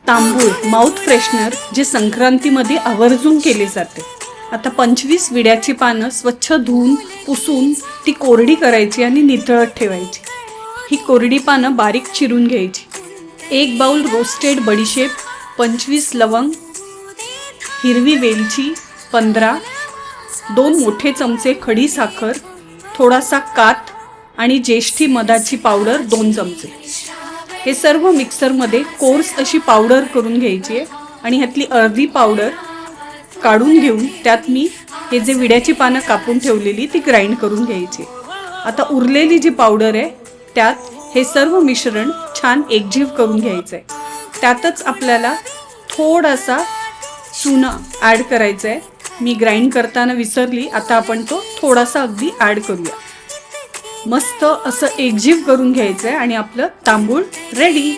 Tambul mouth freshener जे संक्रांतीमध्ये आवर्जून केले जाते। आता 25 विड्याची पानं स्वच्छ धुवून पुसून ती कोरडी करायची आणि नितळत ठेवायची। ही कोरडी पानं बारीक चिरून घ्यायची। 1 बाउल रोस्टेड बडीशेप, 25 लवंग, हिरवी वेलची 15, 2 मोठे चमचे खडी साखर, थोडासा कात आणि ज्येष्ठी मधाची पावडर 2 चमचे। हे सर्व मिक्सरमध्ये कोर्स अशी पावडर करून घ्यायची आहे आणि ह्यातली अर्धी पावडर काढून घेऊन त्यात मी हे जे विड्याची पानं कापून ठेवलेली ती ग्राइंड करून घ्यायची। आता उरलेली जी पावडर आहे त्यात हे सर्व मिश्रण छान एकजीव करून घ्यायचं आहे। त्यातच आपल्याला थोडासा चुना ॲड करायचा आहे। मी ग्राइंड करताना विसरली, आता आपण तो थोडासा अगदी ॲड करूया। मस्त असं एकजीव करून घ्यायचं आहे आणि आपलं तांबूळ रेडी।